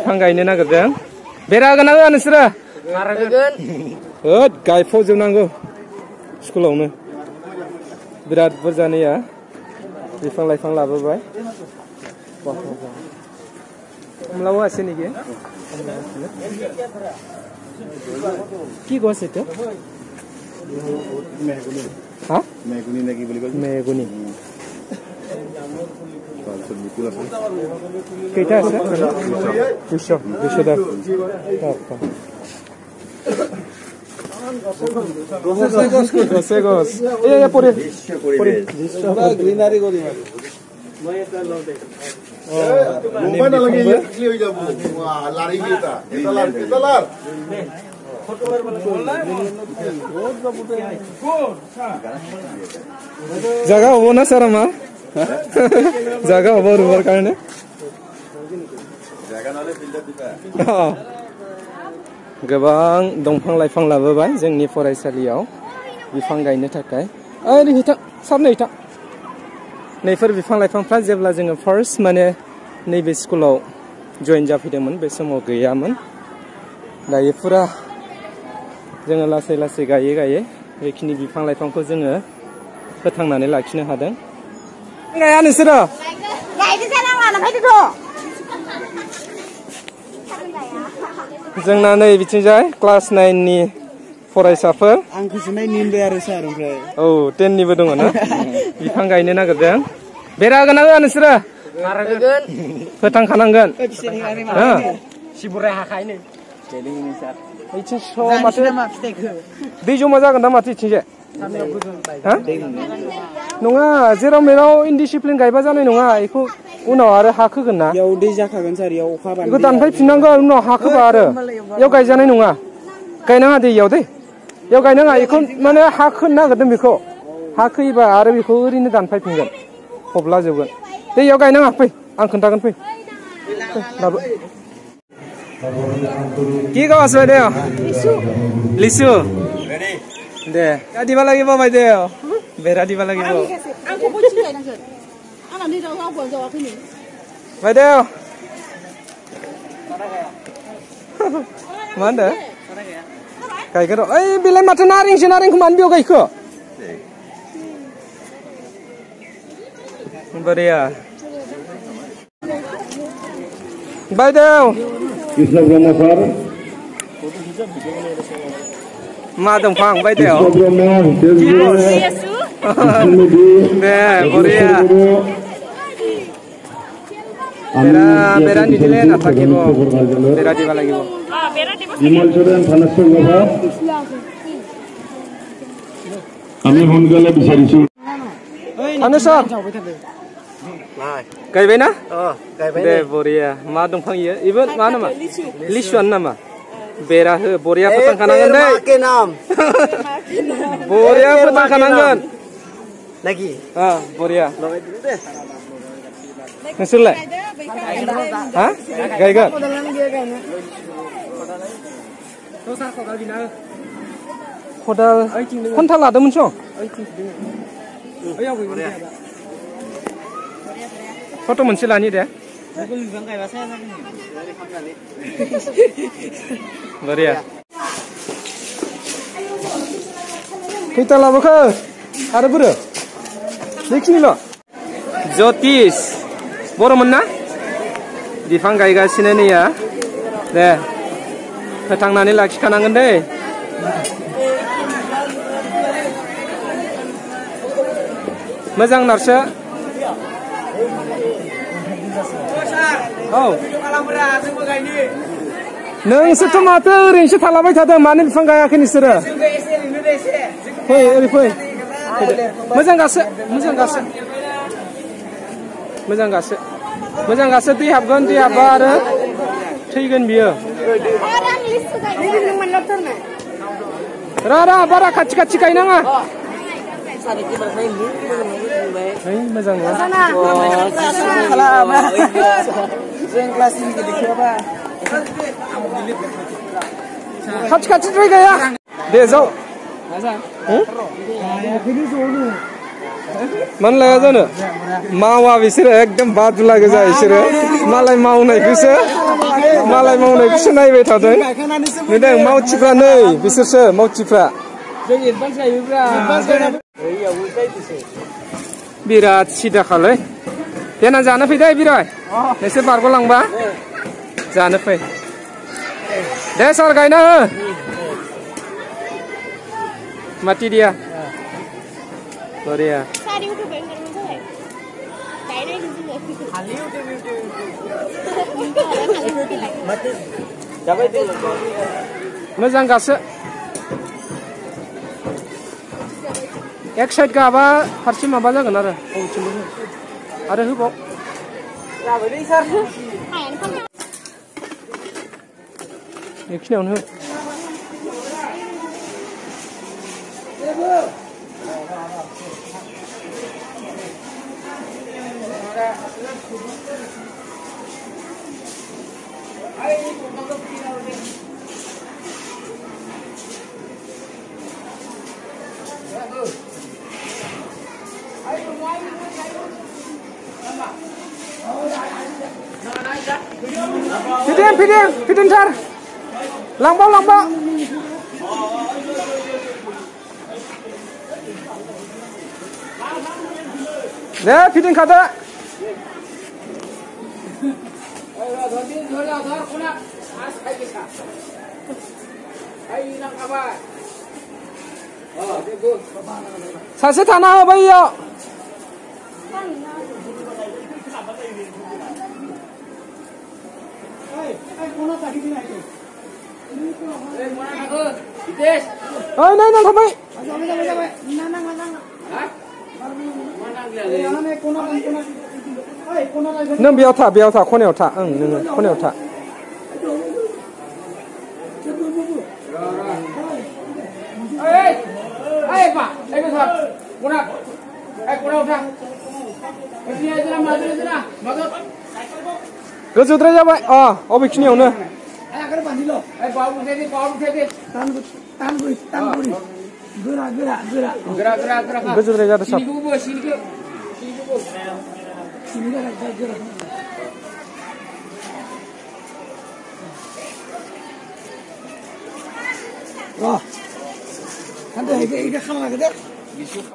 बिफां गायनो नागिरदों बेरा होगोन ना होआ नोंसोरो होद गायफबजोबनांगौ स्कुलावनो बिराद बुरजानिया बिफां लाइफां लाबोबाय हमलाव আছে নেকি কি গছ এটা মেহগুনি হা মেহগুনি নাকি বলি কয় মেহগুনি কেইটা আছে 200 টাকা গছে গছ এই পরে গ্রিনারি করি মই এটা লও দে মোবাইল লাগি ক্লি হৈ যাব লাৰি গিতা এটা লাৰ ফটোৰ বলা বহুত বাবুতে জায়গা হ'ব না স্যার আমা জায়গা হ'ব ৰুবৰ কাৰণে জায়গা নালে ফিল্ডত দিবা गोबां दंफां लाइफां लाबोबाय जोंनि फरायसालियाव बिफां गायनो थाखाय ओरै हिटा साबनै हिटा नैफोर बिफां लाइफांफ्रा जेब्ला जोङो फार्स्ट माने नैबे स्कुलाव जइन जाफैदोंमोन बे समाव गैयामोन दायो फुरा जोङो लासै लासै गायै गायै बेखिनि बिफां लाइफांखौ जोङो फोथांनानै लाखिनो हादों गाया नोंसोरो गायदो जानाङा नामायदो जोंना नै बिथिंजाय क्लास 9 नि फरायसाफोर आं खिसुनाय निमबाय आरो सार ओमफ्राय औ 10 निबो दङ ना बिफां गायनो नागिरदों बेरा होगोन ना होआ नोंसोरो होगोन फोथांखानांगोन सिबुराय हाखायनो टेलिंनि सार इथिं स माथो दै जमा जागोन दा माथो इथिंजे नङा जेराव मेराव इनडिसिप्लिन गायबा जानाय नङा इखौ उनाव आरो हा खोगोन ना याव दै जाखागोन सार याव अखा बान इखौ दानफायफिननांगोन उनाव हा खोबा आरो याव गायजानाय नङा गायनाङा दै याव दै याव गायनाङा इखौ माने हा खोनो नागिरदों बेखौ हा खोयोबा आरो बेखौ ओरैनो दानफायफिनगोन फबला जोबगोन दै याव गायनाङा फै आं खोन्थागोन फै दाबो কি গাছ বাইদে লিচু লিচু দে দিবা লাগিব বাইদে বেৰা দিবা লাগিব বাইদে मा होनदों गायगोन ओइ बेलाय माथो नारेंसो नारेंखौ मानो बेयाव गायखो बरिया बायदे कृष्ण ब्रह्म सर मा दंफां बायदे दे बरिया बेरा बेरा निदिले नाथाकिब बेरा दिबा লাগিব বিমল চরণ থানাস্থল বাবা আমি হনগলে বিচাৰিছো আনে স্যার गायबाय ना गायबाय दे बरिया मा दंफां इयो इबो मा नामा लिसुआन नामा बेरा हो बरिया फोथांखानांगोन दे के नाम बरिया फोथांखानांगोन नागि बरिया नोंसोरलाय हा गायगोन खदाल खन्था लादोंमोन सं फट' मोनसे लानि दे बरिया खैथा लाबोखो आरो बोरो बेखिनिल' ज्योतिष बर'मोन ना बिफां गायगासिनो नैया दे फोथांनानै लाखिखानांगोन दै मोजां नार्सो औ नोंसोरथ' माथो ओरैनोसो थालाबाय थादों मानो बिफां गायाखै नोंसोरो फै ओरै फै मोजां गासो मोजां गासो मोजां गासो मोजां गासो दै हाबगोन दै हाबबा आरो थैगोन बियो रा रा बारा खाथि खाथि गायनाङा मोजां नङा खाथि खाथिद्राय गाया दे जाव मानो लाया जानो मावा बिसोरो एकदम बादुला गोजा बिसोरो मालाय मावनायखौसो नायबाय थादों नुदों मावथिफ्रा नै बिसोरसो मावथिफ्रा बिराद सिदाखालै देनां जानो फै दे बिराय नोंसोर बारग'लांबा जानो फै दे सार गायना हो माटी दिया बरिया मोजां गासो एक साइड गाबा फारसे माबा जागोन आरो होबाव बेखिनियावनो हो फिदिं थार लांबाव दे फिदिं खादो सासे थाना हो बैयाव नै थांबाय नों बेयाव था खनायाव था नोङो खनायाव था गोजौद्राय जाबाय अबेखिनियावनो गोजौद्राय जादों साब